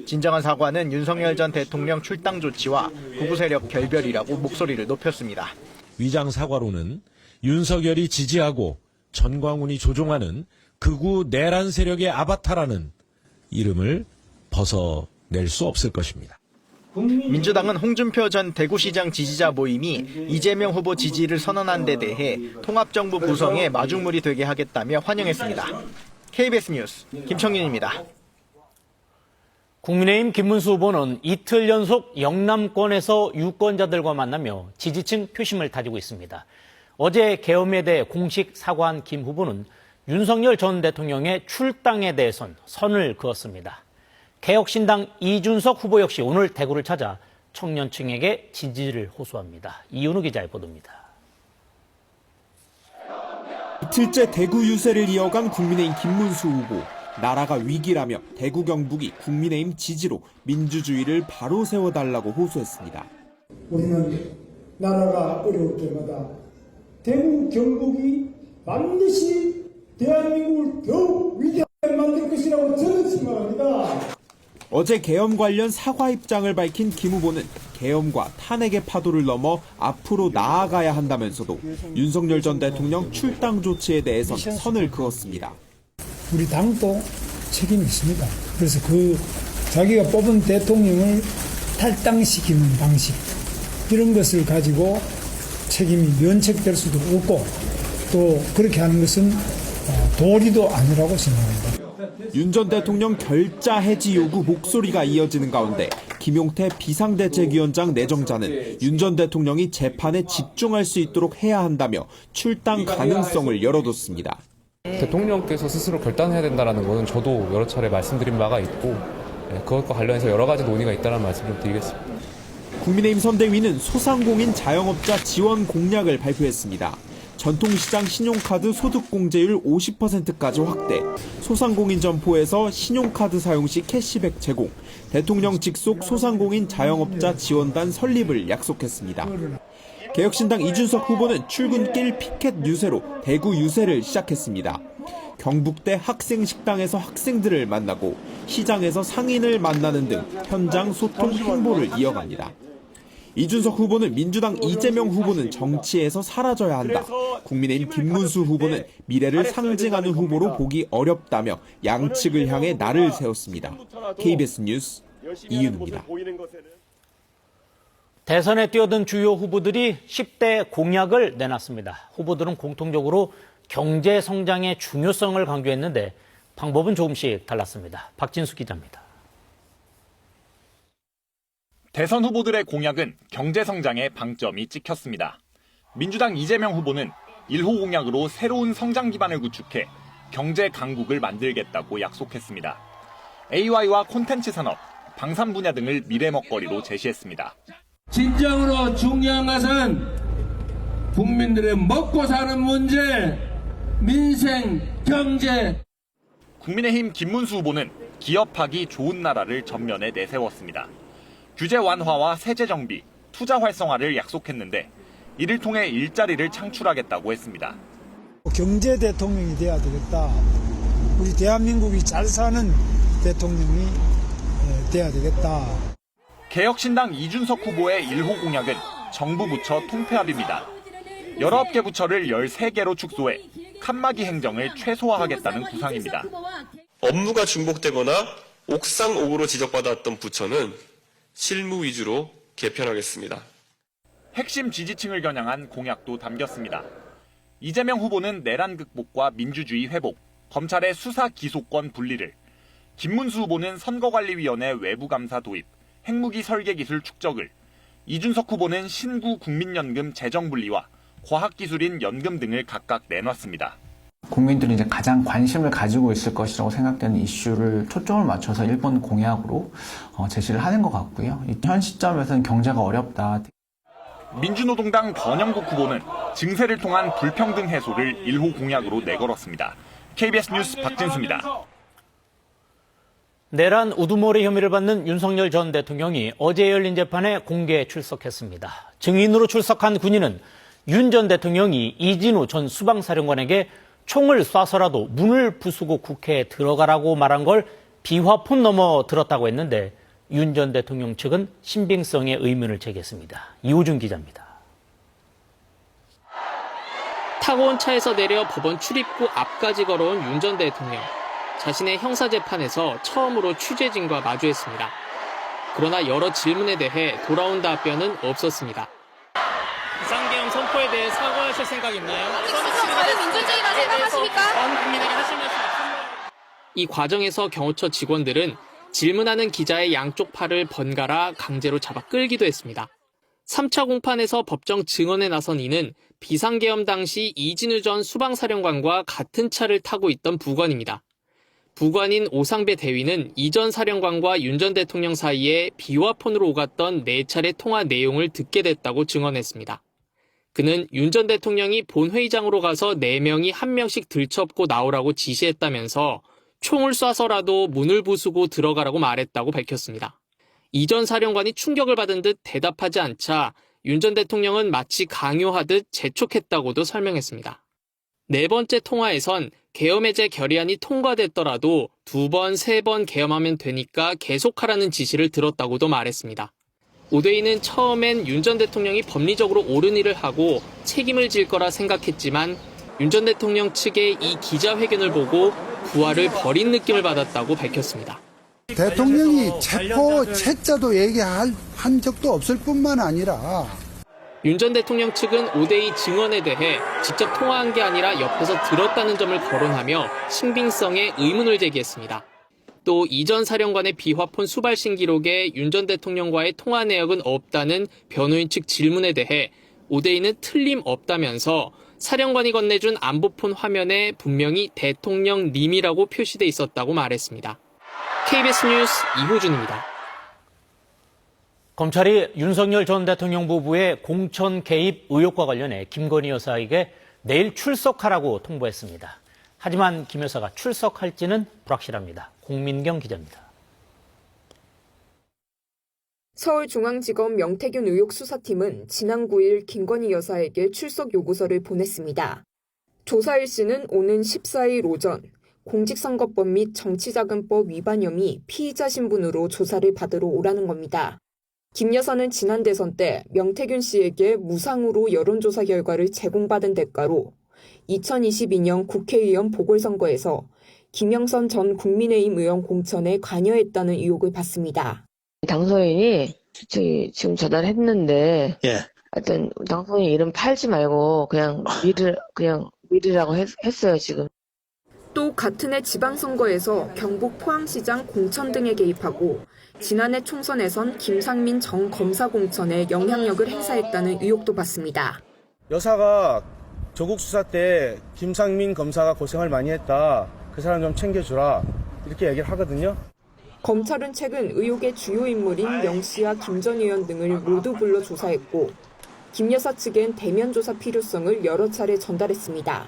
진정한 사과는 윤석열 전 대통령 출당 조치와 극우 세력 결별이라고 목소리를 높였습니다. 위장 사과로는 윤석열이 지지하고 전광훈이 조종하는 극우 내란 세력의 아바타라는 이름을 벗어낼 수 없을 것입니다. 민주당은 홍준표 전 대구시장 지지자 모임이 이재명 후보 지지를 선언한 데 대해 통합정부 구성에 마중물이 되게 하겠다며 환영했습니다. KBS 뉴스 김청윤입니다. 국민의힘 김문수 후보는 이틀 연속 영남권에서 유권자들과 만나며 지지층 표심을 다지고 있습니다. 어제 계엄에 대해 공식 사과한 김 후보는 윤석열 전 대통령의 출당에 대해선 선을 그었습니다. 개혁신당 이준석 후보 역시 오늘 대구를 찾아 청년층에게 지지를 호소합니다. 이윤우 기자의 보도입니다. 이틀째 대구 유세를 이어간 국민의힘 김문수 후보. 나라가 위기라며 대구 경북이 국민의힘 지지로 민주주의를 바로 세워달라고 호소했습니다. 우리는 나라가 어려울 때마다 대구 경북이 반드시 대한민국을 더욱 위대하게 만들 것이라고 저는 생각합니다. 어제 계엄 관련 사과 입장을 밝힌 김 후보는 계엄과 탄핵의 파도를 넘어 앞으로 나아가야 한다면서도 윤석열 전 대통령 출당 조치에 대해선 선을 그었습니다. 우리 당도 책임이 있습니다. 그래서 자기가 뽑은 대통령을 탈당시키는 방식 이런 것을 가지고 책임이 면책될 수도 없고 또 그렇게 하는 것은 도리도 아니라고 생각합니다. 윤 전 대통령 결자 해지 요구 목소리가 이어지는 가운데 김용태 비상대책위원장 내정자는 윤 전 대통령이 재판에 집중할 수 있도록 해야 한다며 출당 가능성을 열어뒀습니다. 대통령께서 스스로 결단해야 된다는 것은 저도 여러 차례 말씀드린 바가 있고 그것과 관련해서 여러 가지 논의가 있다는 말씀을 드리겠습니다. 국민의힘 선대위는 소상공인 자영업자 지원 공약을 발표했습니다. 전통시장 신용카드 소득공제율 50%까지 확대, 소상공인 점포에서 신용카드 사용 시 캐시백 제공, 대통령 직속 소상공인 자영업자 지원단 설립을 약속했습니다. 개혁신당 이준석 후보는 출근길 피켓 유세로 대구 유세를 시작했습니다. 경북대 학생식당에서 학생들을 만나고 시장에서 상인을 만나는 등 현장 소통 행보를 이어갑니다. 이준석 후보는 민주당 이재명 후보는 정치에서 사라져야 한다. 국민의힘 김문수 후보는 미래를 상징하는 후보로 보기 어렵다며 양측을 향해 날을 세웠습니다. KBS 뉴스 이윤우입니다. 대선에 뛰어든 주요 후보들이 10대 공약을 내놨습니다. 후보들은 공통적으로 경제 성장의 중요성을 강조했는데 방법은 조금씩 달랐습니다. 박진수 기자입니다. 대선 후보들의 공약은 경제 성장에 방점이 찍혔습니다. 민주당 이재명 후보는 1호 공약으로 새로운 성장 기반을 구축해 경제 강국을 만들겠다고 약속했습니다. AI와 콘텐츠 산업, 방산 분야 등을 미래 먹거리로 제시했습니다. 진정으로 중요한 것은 국민들의 먹고 사는 문제, 민생, 경제. 국민의힘 김문수 후보는 기업하기 좋은 나라를 전면에 내세웠습니다. 규제 완화와 세제 정비, 투자 활성화를 약속했는데 이를 통해 일자리를 창출하겠다고 했습니다. 경제 대통령이 돼야 되겠다. 우리 대한민국이 잘 사는 대통령이 돼야 되겠다. 개혁신당 이준석 후보의 1호 공약은 정부 부처 통폐합입니다. 19개 부처를 13개로 축소해 칸막이 행정을 최소화하겠다는 구상입니다. 업무가 중복되거나 옥상옥으로 지적받았던 부처는 실무 위주로 개편하겠습니다. 핵심 지지층을 겨냥한 공약도 담겼습니다. 이재명 후보는 내란 극복과 민주주의 회복, 검찰의 수사 기소권 분리를, 김문수 후보는 선거관리위원회 외부감사 도입, 핵무기 설계 기술 축적을, 이준석 후보는 신구 국민연금 재정 분리와 과학기술인 연금 등을 각각 내놨습니다. 국민들이 이제 가장 관심을 가지고 있을 것이라고 생각되는 이슈를 초점을 맞춰서 1번 공약으로 제시를 하는 것 같고요. 현 시점에서는 경제가 어렵다. 민주노동당 변영국 후보는 증세를 통한 불평등 해소를 1호 공약으로 내걸었습니다. KBS 뉴스 박진수입니다. 내란 우두머리 혐의를 받는 윤석열 전 대통령이 어제 열린 재판에 공개 출석했습니다. 증인으로 출석한 군인은 윤 전 대통령이 이진우 전 수방사령관에게 총을 쏴서라도 문을 부수고 국회에 들어가라고 말한 걸 비화폰 넘어 들었다고 했는데 윤 전 대통령 측은 신빙성의 의문을 제기했습니다. 이호준 기자입니다. 타고 온 차에서 내려 법원 출입구 앞까지 걸어온 윤 전 대통령. 자신의 형사재판에서 처음으로 취재진과 마주했습니다. 그러나 여러 질문에 대해 돌아온 답변은 없었습니다. 비상계엄 선포에 대해 사과하실 생각 있나요? 자유민주주의라 생각하십니까? 전 국민에게 하실 말씀 이 과정에서 경호처 직원들은 질문하는 기자의 양쪽 팔을 번갈아 강제로 잡아 끌기도 했습니다. 3차 공판에서 법정 증언에 나선 이는 비상계엄 당시 이진우 전 수방사령관과 같은 차를 타고 있던 부관입니다. 부관인 오상배 대위는 이 전 사령관과 윤 전 대통령 사이에 비화폰으로 오갔던 4차례 통화 내용을 듣게 됐다고 증언했습니다. 그는 윤 전 대통령이 본회의장으로 가서 4명이 1명씩 들쳐업고 나오라고 지시했다면서 총을 쏴서라도 문을 부수고 들어가라고 말했다고 밝혔습니다. 이 전 사령관이 충격을 받은 듯 대답하지 않자 윤 전 대통령은 마치 강요하듯 재촉했다고도 설명했습니다. 4번째 통화에선 계엄 해제 결의안이 통과됐더라도 2번, 3번 계엄하면 되니까 계속하라는 지시를 들었다고도 말했습니다. 오대희는 처음엔 윤 전 대통령이 법리적으로 옳은 일을 하고 책임을 질 거라 생각했지만 윤 전 대통령 측의 이 기자회견을 보고 부하를 버린 느낌을 받았다고 밝혔습니다. 대통령이 체포 채자도 얘기한 적도 없을 뿐만 아니라 윤 전 대통령 측은 오대희 증언에 대해 직접 통화한 게 아니라 옆에서 들었다는 점을 거론하며 신빙성에 의문을 제기했습니다. 또 이 전 사령관의 비화폰 수발신 기록에 윤 전 대통령과의 통화 내역은 없다는 변호인 측 질문에 대해 오대희는 틀림없다면서 사령관이 건네준 안보폰 화면에 분명히 대통령님이라고 표시돼 있었다고 말했습니다. KBS 뉴스 이호준입니다. 검찰이 윤석열 전 대통령 부부의 공천 개입 의혹과 관련해 김건희 여사에게 내일 출석하라고 통보했습니다. 하지만 김 여사가 출석할지는 불확실합니다. 공민경 기자입니다. 서울중앙지검 명태균 의혹 수사팀은 지난 9일 김건희 여사에게 출석 요구서를 보냈습니다. 조사 일시는 오는 14일 오전, 공직선거법 및 정치자금법 위반 혐의 피의자 신분으로 조사를 받으러 오라는 겁니다. 김 여사는 지난 대선 때 명태균 씨에게 무상으로 여론조사 결과를 제공받은 대가로 2022년 국회의원 보궐선거에서 김영선 전 국민의힘 의원 공천에 관여했다는 의혹을 받습니다. 당선인이 지금 전화했는데, 하여튼 당선인 이름 팔지 말고 그냥 미르라고 했어요 지금. 또 같은 해 지방선거에서 경북 포항시장 공천 등에 개입하고 지난해 총선에선 김상민 전 검사 공천에 영향력을 행사했다는 의혹도 받습니다. 여사가 조국 수사 때 김상민 검사가 고생을 많이 했다. 그 사람 좀 챙겨주라. 이렇게 얘기를 하거든요. 검찰은 최근 의혹의 주요 인물인 명 씨와 김 전 의원 등을 모두 불러 조사했고 김 여사 측엔 대면 조사 필요성을 여러 차례 전달했습니다.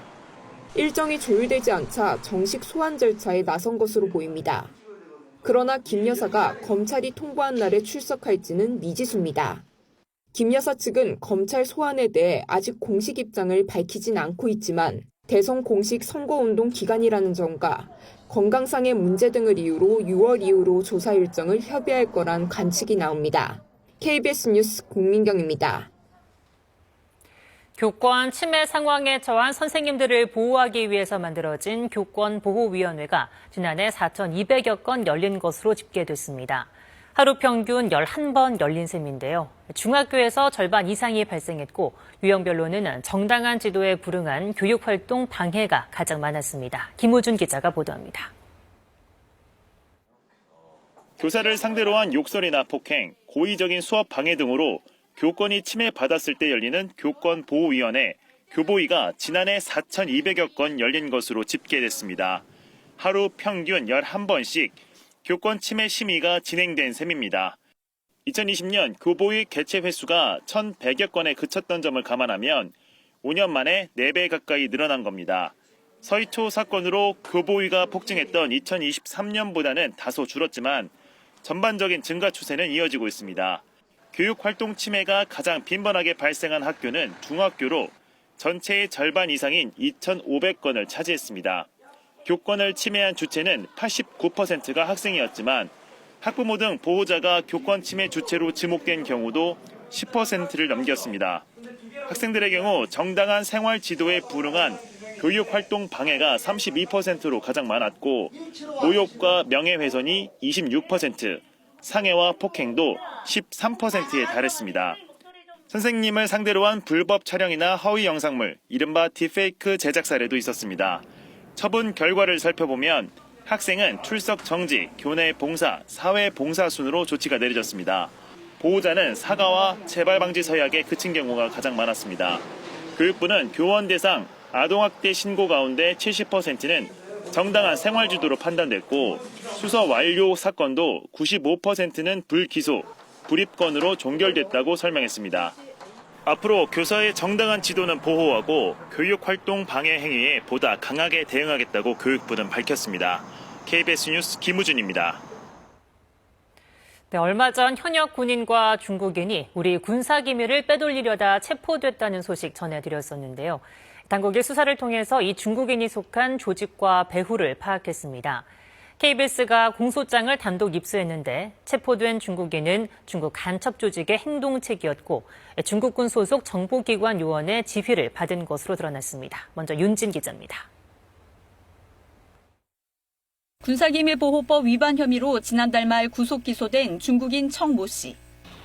일정이 조율되지 않자 정식 소환 절차에 나선 것으로 보입니다. 그러나 김 여사가 검찰이 통보한 날에 출석할지는 미지수입니다. 김 여사 측은 검찰 소환에 대해 아직 공식 입장을 밝히진 않고 있지만 대선 공식 선거운동 기간이라는 점과 건강상의 문제 등을 이유로 6월 이후로 조사 일정을 협의할 거란 관측이 나옵니다. KBS 뉴스 공민경입니다. 교권 침해 상황에 처한 선생님들을 보호하기 위해서 만들어진 교권보호위원회가 지난해 4,200여 건 열린 것으로 집계됐습니다. 하루 평균 11번 열린 셈인데요. 중학교에서 절반 이상이 발생했고 유형별로는 정당한 지도에 불응한 교육활동 방해가 가장 많았습니다. 김우준 기자가 보도합니다. 교사를 상대로 한 욕설이나 폭행, 고의적인 수업 방해 등으로 교권이 침해받았을 때 열리는 교권보호위원회, 교보위가 지난해 4,200여 건 열린 것으로 집계됐습니다. 하루 평균 11번씩 교권 침해 심의가 진행된 셈입니다. 2020년 교보위 개최 횟수가 1,100여 건에 그쳤던 점을 감안하면 5년 만에 4배 가까이 늘어난 겁니다. 서희초 사건으로 교보위가 폭증했던 2023년보다는 다소 줄었지만 전반적인 증가 추세는 이어지고 있습니다. 교육활동 침해가 가장 빈번하게 발생한 학교는 중학교로 전체의 절반 이상인 2,500건을 차지했습니다. 교권을 침해한 주체는 89%가 학생이었지만 학부모 등 보호자가 교권 침해 주체로 지목된 경우도 10%를 넘겼습니다. 학생들의 경우 정당한 생활 지도에 불응한 교육활동 방해가 32%로 가장 많았고 모욕과 명예훼손이 26%, 상해와 폭행도 13%에 달했습니다. 선생님을 상대로 한 불법 촬영이나 허위 영상물, 이른바 딥페이크 제작 사례도 있었습니다. 처분 결과를 살펴보면 학생은 출석 정지, 교내 봉사, 사회 봉사 순으로 조치가 내려졌습니다. 보호자는 사과와 재발 방지 서약에 그친 경우가 가장 많았습니다. 교육부는 교원 대상 아동학대 신고 가운데 70%는 정당한 생활지도로 판단됐고 수사 완료 사건도 95%는 불기소, 불입건으로 종결됐다고 설명했습니다. 앞으로 교사의 정당한 지도는 보호하고 교육활동 방해 행위에 보다 강하게 대응하겠다고 교육부는 밝혔습니다. KBS 뉴스 김우준입니다. 네, 얼마 전 현역 군인과 중국인이 우리 군사기밀을 빼돌리려다 체포됐다는 소식 전해드렸었는데요. 당국이 수사를 통해서 이 중국인이 속한 조직과 배후를 파악했습니다. KBS가 공소장을 단독 입수했는데 체포된 중국인은 중국 간첩 조직의 행동책이었고 중국군 소속 정보기관 요원의 지휘를 받은 것으로 드러났습니다. 먼저 윤진 기자입니다. 군사기밀보호법 위반 혐의로 지난달 말 구속 기소된 중국인 청모 씨.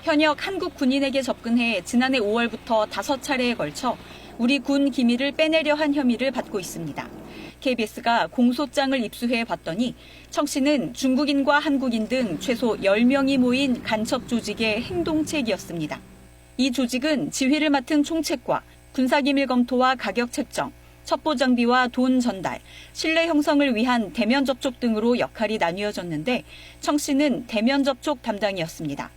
현역 한국 군인에게 접근해 지난해 5월부터 5차례에 걸쳐 우리 군 기밀을 빼내려 한 혐의를 받고 있습니다. KBS가 공소장을 입수해 봤더니 청 씨는 중국인과 한국인 등 최소 10명이 모인 간첩 조직의 행동책이었습니다. 이 조직은 지휘를 맡은 총책과 군사기밀 검토와 가격 책정, 첩보 장비와 돈 전달, 신뢰 형성을 위한 대면 접촉 등으로 역할이 나뉘어졌는데 청 씨는 대면 접촉 담당이었습니다.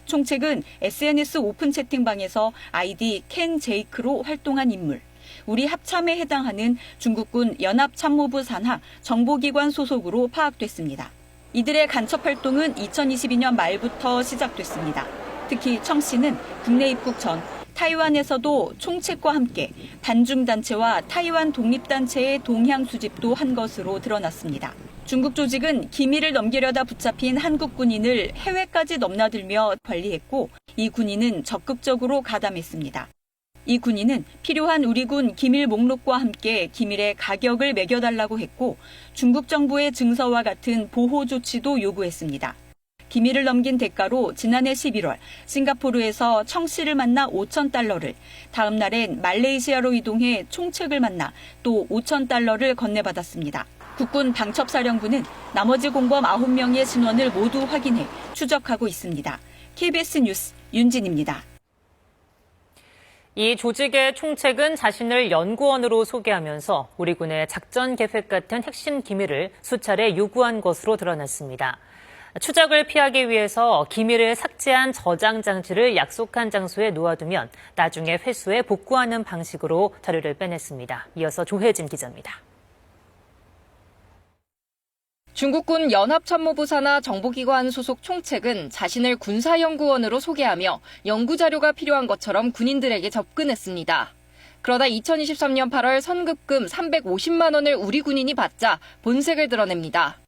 총책은 SNS 오픈 채팅방에서 아이디 켄 제이크로 활동한 인물, 우리 합참에 해당하는 중국군 연합참모부 산하 정보기관 소속으로 파악됐습니다. 이들의 간첩 활동은 2022년 말부터 시작됐습니다. 특히 청 씨는 국내 입국 전 타이완에서도 총책과 함께 반중단체와 타이완 독립단체의 동향 수집도 한 것으로 드러났습니다. 중국 조직은 기밀을 넘기려다 붙잡힌 한국 군인을 해외까지 넘나들며 관리했고 이 군인은 적극적으로 가담했습니다. 이 군인은 필요한 우리 군 기밀 목록과 함께 기밀의 가격을 매겨달라고 했고 중국 정부의 증서와 같은 보호 조치도 요구했습니다. 기밀을 넘긴 대가로 지난해 11월 싱가포르에서 청 씨를 만나 5,000달러를, 다음 날엔 말레이시아로 이동해 총책을 만나 또 5,000달러를 건네받았습니다. 국군 방첩사령부는 나머지 공범 9명의 신원을 모두 확인해 추적하고 있습니다. KBS 뉴스 윤진입니다. 이 조직의 총책은 자신을 연구원으로 소개하면서 우리 군의 작전 계획 같은 핵심 기밀을 수차례 요구한 것으로 드러났습니다. 추적을 피하기 위해서 기밀을 삭제한 저장 장치를 약속한 장소에 놓아두면 나중에 회수해 복구하는 방식으로 자료를 빼냈습니다. 이어서 조혜진 기자입니다. 중국군 연합참모부 산하 정보기관 소속 총책은 자신을 군사연구원으로 소개하며 연구자료가 필요한 것처럼 군인들에게 접근했습니다. 그러다 2023년 8월 선급금 350만 원을 우리 군인이 받자 본색을 드러냅니다.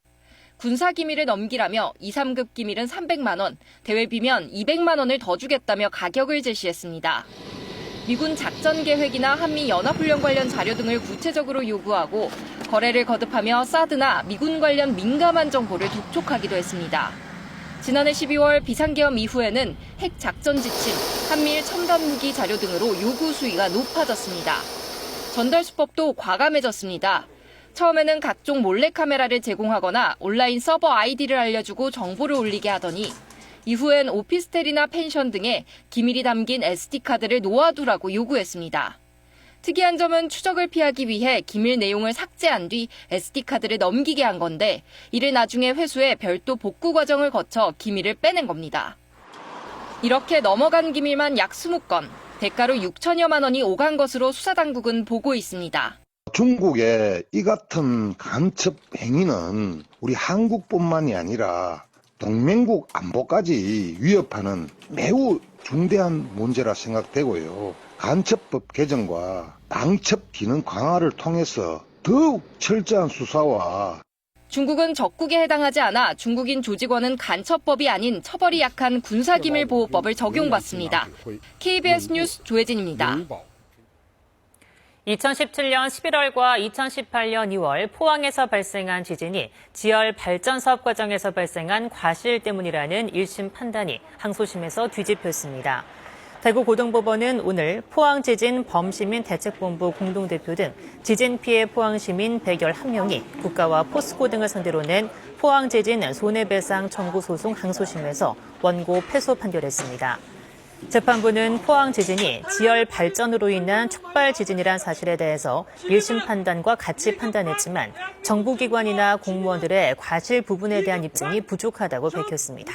군사기밀을 넘기라며 2, 3급 기밀은 300만 원, 대외비면 200만 원을 더 주겠다며 가격을 제시했습니다. 미군 작전 계획이나 한미 연합훈련 관련 자료 등을 구체적으로 요구하고 거래를 거듭하며 사드나 미군 관련 민감한 정보를 독촉하기도 했습니다. 지난해 12월 비상계엄 이후에는 핵 작전 지침, 한미일 첨단 무기 자료 등으로 요구 수위가 높아졌습니다. 전달 수법도 과감해졌습니다. 처음에는 각종 몰래카메라를 제공하거나 온라인 서버 아이디를 알려주고 정보를 올리게 하더니 이후엔 오피스텔이나 펜션 등에 기밀이 담긴 SD카드를 놓아두라고 요구했습니다. 특이한 점은 추적을 피하기 위해 기밀 내용을 삭제한 뒤 SD카드를 넘기게 한 건데 이를 나중에 회수해 별도 복구 과정을 거쳐 기밀을 빼낸 겁니다. 이렇게 넘어간 기밀만 약 20건, 대가로 6천여만 원이 오간 것으로 수사당국은 보고 있습니다. 중국의 이 같은 간첩 행위는 우리 한국뿐만이 아니라 동맹국 안보까지 위협하는 매우 중대한 문제라 생각되고요. 간첩법 개정과 방첩 기능 강화를 통해서 더욱 철저한 수사와 중국은 적국에 해당하지 않아 중국인 조직원은 간첩법이 아닌 처벌이 약한 군사기밀보호법을 적용받습니다. KBS 뉴스 조혜진입니다. 2017년 11월과 2018년 2월 포항에서 발생한 지진이 지열 발전 사업 과정에서 발생한 과실 때문이라는 1심 판단이 항소심에서 뒤집혔습니다. 대구고등법원은 오늘 포항지진 범시민 대책본부 공동대표 등 지진 피해 포항시민 111명이 국가와 포스코 등을 상대로 낸 포항지진 손해배상 청구 소송 항소심에서 원고 패소 판결했습니다. 재판부는 포항 지진이 지열 발전으로 인한 촉발 지진이란 사실에 대해서 1심 판단과 같이 판단했지만 정부기관이나 공무원들의 과실 부분에 대한 입증이 부족하다고 밝혔습니다.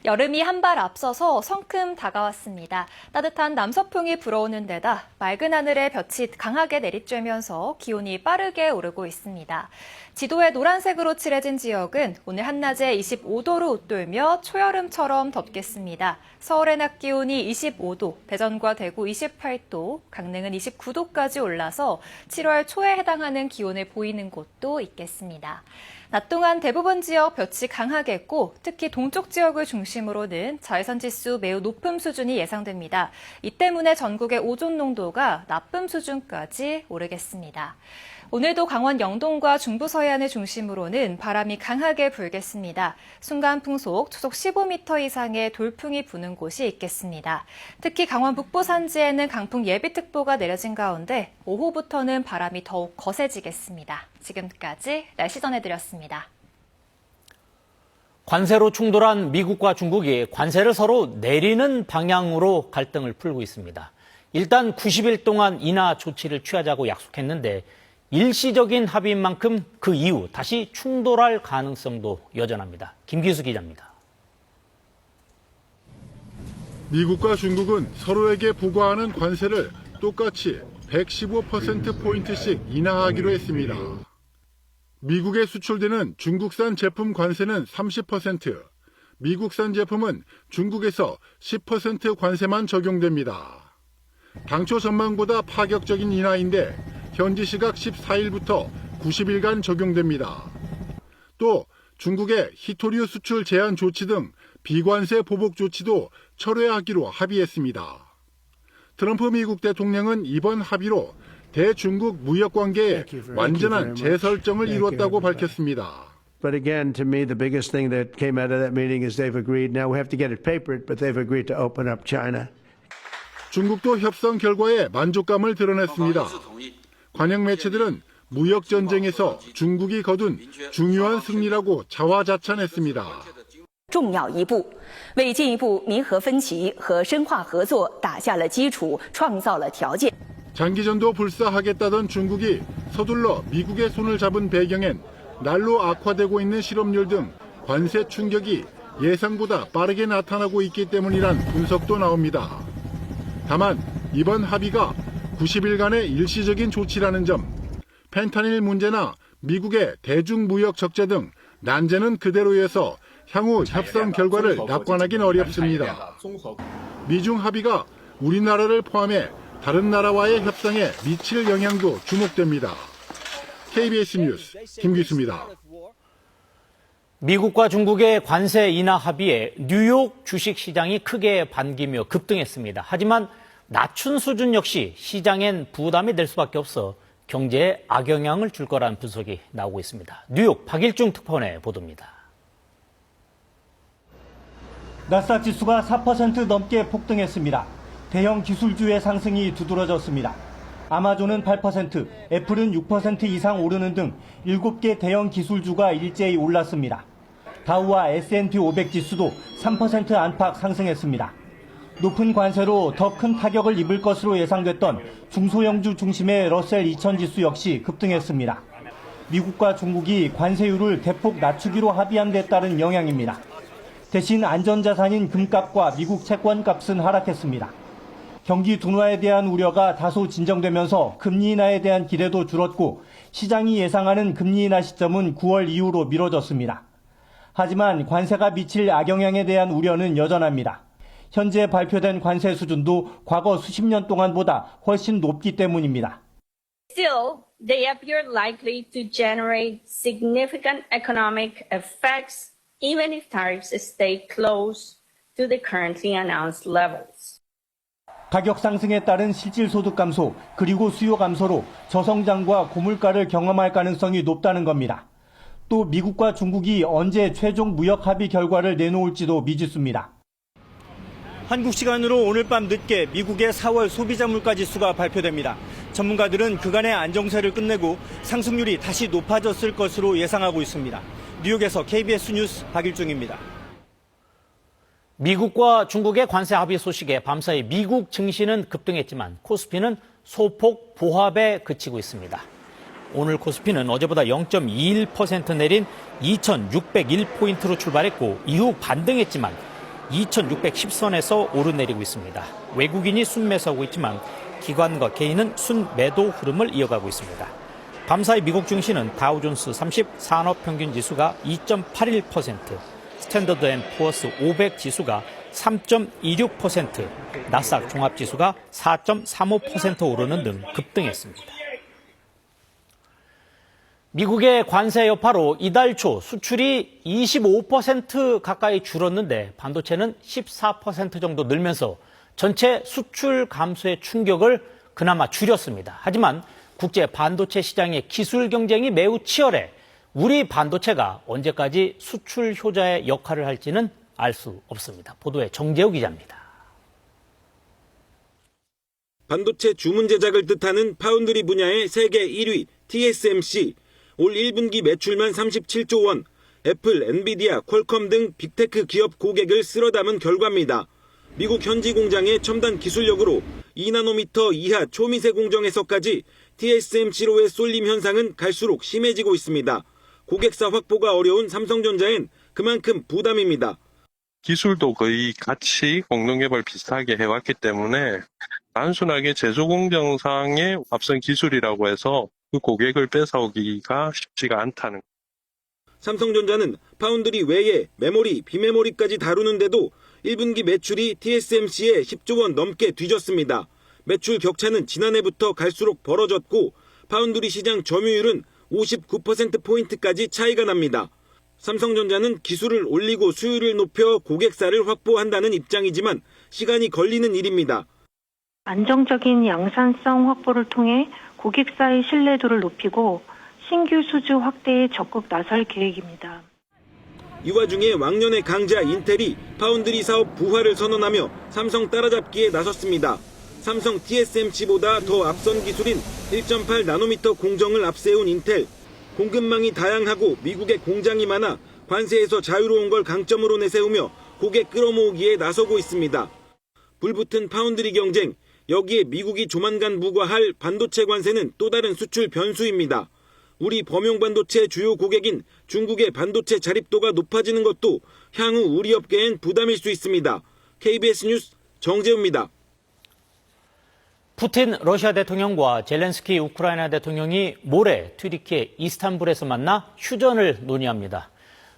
여름이 한 발 앞서서 성큼 다가왔습니다. 따뜻한 남서풍이 불어오는 데다 맑은 하늘에 볕이 강하게 내리쬐면서 기온이 빠르게 오르고 있습니다. 지도에 노란색으로 칠해진 지역은 오늘 한낮에 25도로 웃돌며 초여름처럼 덥겠습니다. 서울의 낮 기온이 25도, 대전과 대구 28도, 강릉은 29도까지 올라서 7월 초에 해당하는 기온을 보이는 곳도 있겠습니다. 낮 동안 대부분 지역 볕이 강하겠고 특히 동쪽 지역을 중심으로는 자외선 지수 매우 높은 수준이 예상됩니다. 이 때문에 전국의 오존 농도가 나쁨 수준까지 오르겠습니다. 오늘도 강원 영동과 중부 서해안을 중심으로는 바람이 강하게 불겠습니다. 순간 풍속 초속 15m 이상의 돌풍이 부는 곳이 있겠습니다. 특히 강원 북부 산지에는 강풍 예비특보가 내려진 가운데 오후부터는 바람이 더욱 거세지겠습니다. 지금까지 날씨 전해드렸습니다. 관세로 충돌한 미국과 중국이 관세를 서로 내리는 방향으로 갈등을 풀고 있습니다. 일단 90일 동안 인하 조치를 취하자고 약속했는데 일시적인 합의인 만큼 그 이후 다시 충돌할 가능성도 여전합니다. 김기수 기자입니다. 미국과 중국은 서로에게 부과하는 관세를 똑같이 115%포인트씩 인하하기로 했습니다. 미국에 수출되는 중국산 제품 관세는 30%, 미국산 제품은 중국에서 10% 관세만 적용됩니다. 당초 전망보다 파격적인 인하인데 현지 시각 14일부터 90일간 적용됩니다. 또 중국의 히토류 수출 제한 조치 등 비관세 보복 조치도 철회하기로 합의했습니다. 트럼프 미국 대통령은 이번 합의로 대중국 무역 관계의 완전한 재설정을 이뤘다고 밝혔습니다. But again, to me, the biggest thing that came out of that meeting is they've agreed. Now we have to get it papered, but they've agreed to open up China. 중국도 협상 결과에 만족감을 드러냈습니다. 관영 매체들은 무역 전쟁에서 중국이 거둔 중요한 승리라고 자화자찬했습니다. 重要一步，为进一步弥合分歧和深化合作打下了基础，创造了条件。 장기전도 불사하겠다던 중국이 서둘러 미국의 손을 잡은 배경엔 날로 악화되고 있는 실업률 등 관세 충격이 예상보다 빠르게 나타나고 있기 때문이란 분석도 나옵니다. 다만 이번 합의가 90일간의 일시적인 조치라는 점, 펜타닐 문제나 미국의 대중무역 적자 등 난제는 그대로여서 향후 협상 결과를 낙관하긴 어렵습니다. 미중 합의가 우리나라를 포함해 다른 나라와의 협상에 미칠 영향도 주목됩니다. KBS 뉴스 김기수입니다. 미국과 중국의 관세 인하 합의에 뉴욕 주식시장이 크게 반기며 급등했습니다. 하지만 낮춘 수준 역시 시장엔 부담이 될 수밖에 없어 경제에 악영향을 줄 거라는 분석이 나오고 있습니다. 뉴욕 박일중 특파원의 보도입니다. 나스닥 지수가 4% 넘게 폭등했습니다. 대형 기술주의 상승이 두드러졌습니다. 아마존은 8%, 애플은 6% 이상 오르는 등 7개 대형 기술주가 일제히 올랐습니다. 다우와 S&P 500 지수도 3% 안팎 상승했습니다. 높은 관세로 더 큰 타격을 입을 것으로 예상됐던 중소형주 중심의 러셀 2000 지수 역시 급등했습니다. 미국과 중국이 관세율을 대폭 낮추기로 합의한 데 따른 영향입니다. 대신 안전자산인 금값과 미국 채권값은 하락했습니다. 경기 둔화에 대한 우려가 다소 진정되면서 금리 인하에 대한 기대도 줄었고 시장이 예상하는 금리 인하 시점은 9월 이후로 미뤄졌습니다. 하지만 관세가 미칠 악영향에 대한 우려는 여전합니다. 현재 발표된 관세 수준도 과거 수십 년 동안보다 훨씬 높기 때문입니다. Still, they appear likely to generate significant economic effects even if tariffs stay close to the currently announced levels. 가격 상승에 따른 실질 소득 감소 그리고 수요 감소로 저성장과 고물가를 경험할 가능성이 높다는 겁니다. 또 미국과 중국이 언제 최종 무역 합의 결과를 내놓을지도 미지수입니다. 한국 시간으로 오늘 밤 늦게 미국의 4월 소비자 물가 지수가 발표됩니다. 전문가들은 그간의 안정세를 끝내고 상승률이 다시 높아졌을 것으로 예상하고 있습니다. 뉴욕에서 KBS 뉴스 박일중입니다. 미국과 중국의 관세 합의 소식에 밤사이 미국 증시는 급등했지만 코스피는 소폭 보합에 그치고 있습니다. 오늘 코스피는 어제보다 0.21% 내린 2,601포인트로 출발했고 이후 반등했지만 2,610선에서 오르내리고 있습니다. 외국인이 순매수하고 있지만 기관과 개인은 순매도 흐름을 이어가고 있습니다. 밤사이 미국 증시는 다우존스 30 산업평균지수가 2.81%, 스탠더드 앤 푸어스 500 지수가 3.26%, 나스닥 종합지수가 4.35% 오르는 등 급등했습니다. 미국의 관세 여파로 이달 초 수출이 25% 가까이 줄었는데 반도체는 14% 정도 늘면서 전체 수출 감소의 충격을 그나마 줄였습니다. 하지만 국제 반도체 시장의 기술 경쟁이 매우 치열해 우리 반도체가 언제까지 수출 효자의 역할을 할지는 알 수 없습니다. 보도에 정재호 기자입니다. 반도체 주문 제작을 뜻하는 파운드리 분야의 세계 1위 TSMC. 올 1분기 매출만 37조 원, 애플, 엔비디아, 퀄컴 등 빅테크 기업 고객을 쓸어 담은 결과입니다. 미국 현지 공장의 첨단 기술력으로 2나노미터 이하 초미세 공정에서까지 TSMC로의 쏠림 현상은 갈수록 심해지고 있습니다. 고객사 확보가 어려운 삼성전자엔 그만큼 부담입니다. 기술도 거의 같이 공동개발 비슷하게 해왔기 때문에 단순하게 제조 공정상의 앞선 기술이라고 해서 그 고객을 뺏어오기가 쉽지가 않다는. 삼성전자는 파운드리 외에 메모리, 비메모리까지 다루는데도 1분기 매출이 TSMC의 10조 원 넘게 뒤졌습니다. 매출 격차는 지난해부터 갈수록 벌어졌고 파운드리 시장 점유율은 59%포인트까지 차이가 납니다. 삼성전자는 기술을 올리고 수율을 높여 고객사를 확보한다는 입장이지만 시간이 걸리는 일입니다. 안정적인 양산성 확보를 통해 고객사의 신뢰도를 높이고 신규 수주 확대에 적극 나설 계획입니다. 이 와중에 왕년의 강자 인텔이 파운드리 사업 부활을 선언하며 삼성 따라잡기에 나섰습니다. 삼성 TSMC보다 더 앞선 기술인 1.8나노미터 공정을 앞세운 인텔. 공급망이 다양하고 미국에 공장이 많아 관세에서 자유로운 걸 강점으로 내세우며 고객 끌어모으기에 나서고 있습니다. 불붙은 파운드리 경쟁, 여기에 미국이 조만간 부과할 반도체 관세는 또 다른 수출 변수입니다. 우리 범용 반도체 주요 고객인 중국의 반도체 자립도가 높아지는 것도 향후 우리 업계엔 부담일 수 있습니다. KBS 뉴스 정재우입니다. 푸틴 러시아 대통령과 젤렌스키 우크라이나 대통령이 모레 튀르키예 이스탄불에서 만나 휴전을 논의합니다.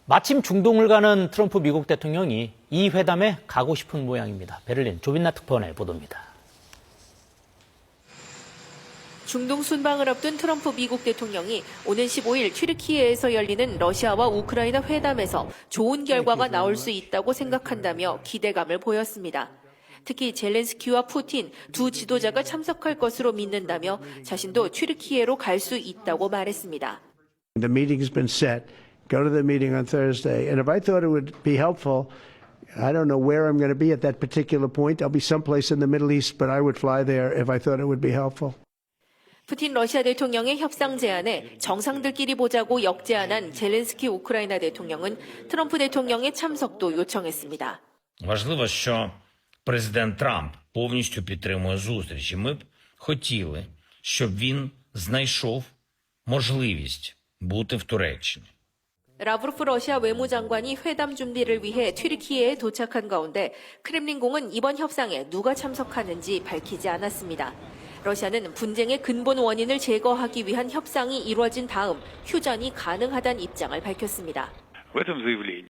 마침 중동을 가는 트럼프 미국 대통령이 이 회담에 가고 싶은 모양입니다. 베를린 조빈나 특파원의 보도입니다. 중동 순방을 앞둔 트럼프 미국 대통령이 오는 15일 튀르키예에서 열리는 러시아와 우크라이나 회담에서 좋은 결과가 나올 수 있다고 생각한다며 기대감을 보였습니다. 특히 젤렌스키와 푸틴 두 지도자가 참석할 것으로 믿는다며 자신도 튀르키예로 갈 수 있다고 말했습니다. The meeting's been set. Go to the meeting on Thursday. And if I thought it would be helpful, I don't know where I'm going to be at that particular point. I'll be someplace in the Middle East, but I would fly there if I thought it would be helpful. 푸틴 러시아 대통령의 협상 제안에 정상들끼리 보자고 역제안한 젤렌스키 우크라이나 대통령은 트럼프 대통령의 참석도 요청했습니다. важливо, що президент Трамп повністю підтримує зустріч. І ми б хотіли, щоб він знайшов можливість бути в Туреччині. 라브로프 러시아 외무장관이 회담 준비를 위해 튀르키예에 도착한 가운데 크렘린궁은 이번 협상에 누가 참석하는지 밝히지 않았습니다. 러시아는 분쟁의 근본 원인을 제거하기 위한 협상이 이루어진 다음 휴전이 가능하다는 입장을 밝혔습니다. В этом заявлении